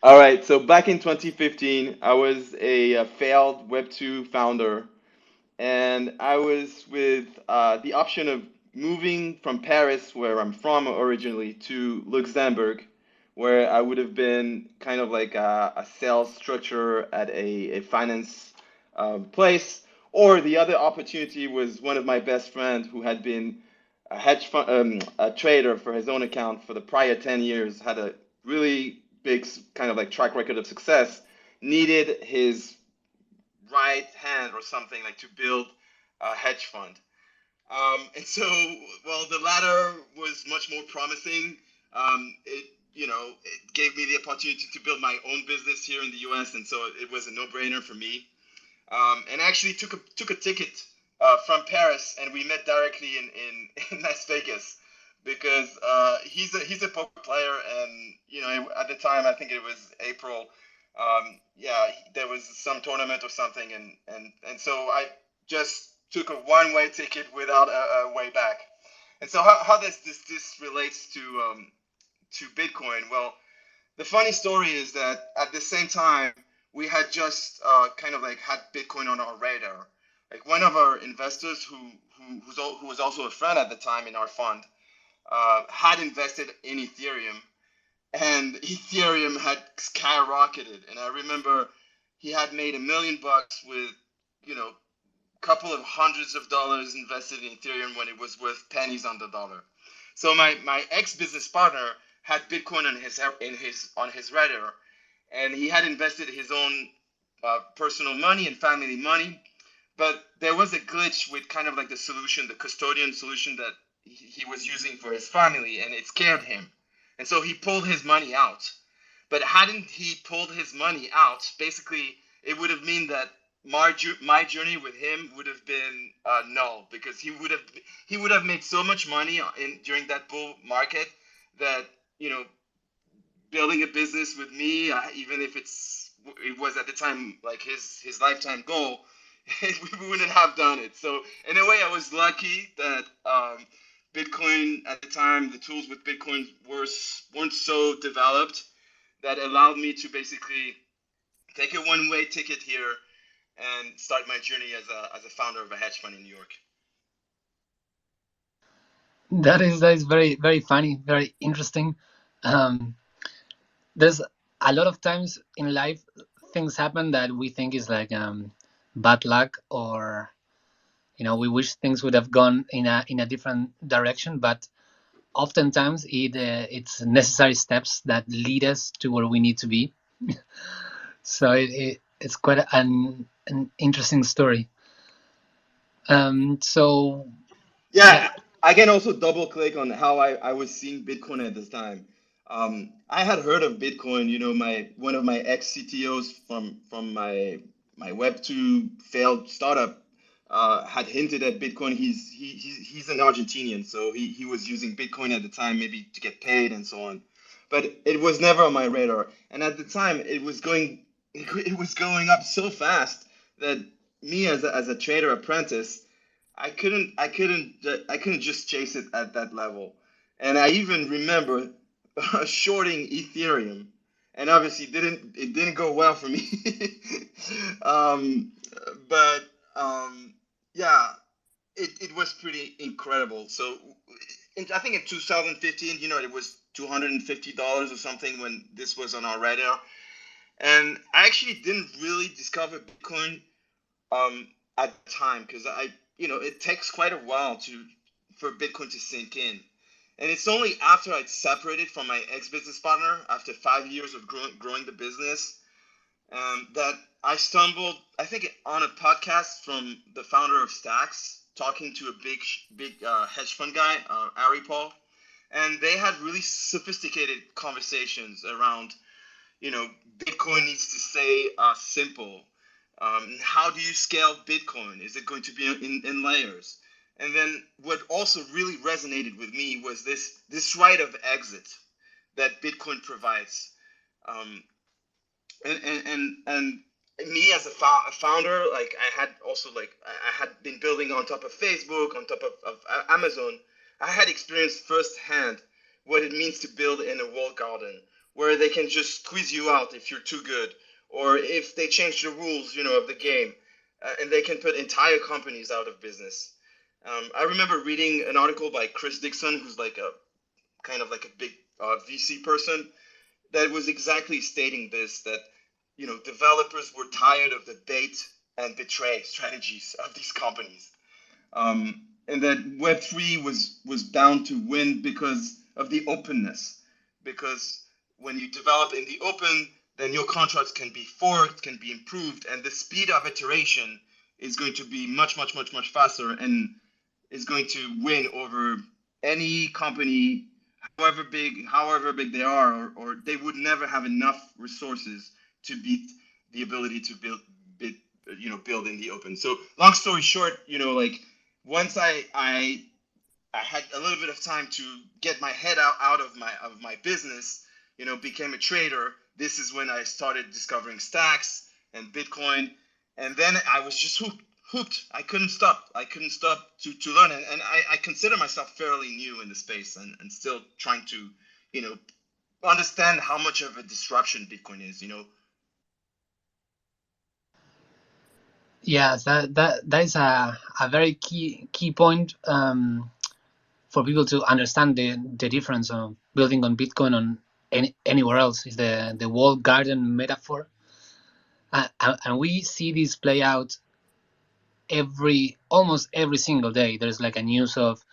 All right, so back in 2015, I was a failed Web2 founder, and I was with the option of moving from Paris, where I'm from originally, to Luxembourg, where I would have been kind of like a sales structure at a finance place. Or the other opportunity was one of my best friends who had been a hedge fund, a trader for his own account for the prior 10 years, had a really big kind of like track record of success, needed his right hand or something like to build a hedge fund. And so, well, the latter was much more promising. It gave me the opportunity to build my own business here in the U.S., and so it was a no-brainer for me. And I actually took a ticket from Paris, and we met directly in, in Las Vegas because he's a poker player, and at the time I think it was April. Yeah, there was some tournament or something, and so I just took a one-way ticket without a way back. And so how does this relates to Bitcoin? Well, the funny story is that at the same time, we had just kind of like had Bitcoin on our radar. Like one of our investors who was also a friend at the time in our fund had invested in Ethereum, and Ethereum had skyrocketed. And I remember he had made $1 million with, a couple of hundreds of dollars invested in Ethereum when it was worth pennies on the dollar. So my ex business partner had Bitcoin on his radar, and he had invested his own personal money and family money. But there was a glitch with kind of like the solution, the custodian solution that he was using for his family, and it scared him. And so he pulled his money out. But hadn't he pulled his money out, basically it would have meant that my journey with him would have been null, because he would have made so much money during that bull market that building a business with me, even if it was at the time like his lifetime goal, we wouldn't have done it. So in a way, I was lucky that Bitcoin at the time, the tools with Bitcoin weren't so developed that allowed me to basically take a one-way ticket here and start my journey as a founder of a hedge fund in New York. That is very very funny, very interesting. Um, there's a lot of times in life things happen that we think is like bad luck, or we wish things would have gone in a different direction, but oftentimes it's necessary steps that lead us to where we need to be. So it's quite an interesting story. So Yeah, yeah. I can also double click on how I was seeing Bitcoin at this time. I had heard of Bitcoin. My one of my ex CTOs from my Web2 failed startup had hinted at Bitcoin. He's an Argentinian, so he was using Bitcoin at the time, maybe to get paid and so on. But it was never on my radar. And at the time, it was going up so fast that me as a trader apprentice, I couldn't just chase it at that level. And I even remember shorting Ethereum, and obviously it didn't go well for me. um, but yeah, it was pretty incredible. So I think in 2015, it was $250 or something when this was on our radar, and I actually didn't really discover Bitcoin at the time, because it takes quite a while for Bitcoin to sink in. And it's only after I'd separated from my ex-business partner after 5 years of growing the business, that I stumbled, I think, on a podcast from the founder of Stacks talking to a big hedge fund guy, Ari Paul, and they had really sophisticated conversations around, Bitcoin needs to stay simple. How do you scale Bitcoin? Is it going to be in layers? And then what also really resonated with me was this right of exit that Bitcoin provides. Um, and me as a founder, like I had also like I had been building on top of Facebook, on top of Amazon. I had experienced firsthand what it means to build in a walled garden, where they can just squeeze you out if you're too good, or if they change the rules, of the game, and they can put entire companies out of business. I remember reading an article by Chris Dixon, who's like a kind of like a big VC person, that was exactly stating this, that developers were tired of the bait and betray strategies of these companies, and that Web3 was bound to win because of the openness. Because when you develop in the open, then your contracts can be forked, can be improved, and the speed of iteration is going to be much, much, much, much faster, and is going to win over any company, however big they are, or they would never have enough resources to beat the ability to build in the open. So long story short, like once I had a little bit of time to get my head out of my business, became a trader. This is when I started discovering stacks and Bitcoin, and then I was just hooked. I couldn't stop. To learn, and I consider myself fairly new in the space, and still trying to, understand how much of a disruption Bitcoin is. Yeah, that is a very key point, for people to understand the difference of building on Bitcoin on anywhere else. Is the walled garden metaphor, and we see this play out almost every single day. There's like a news of,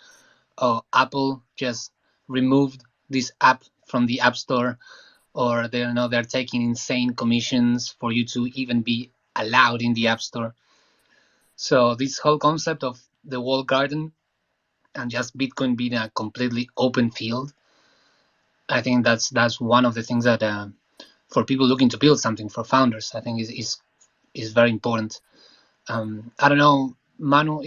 oh, Apple just removed this app from the App Store, or they're taking insane commissions for you to even be allowed in the App Store. So this whole concept of the walled garden and just Bitcoin being a completely open field, I think that's one of the things that, for people looking to build something, for founders, I think is very important. I don't know, Manu,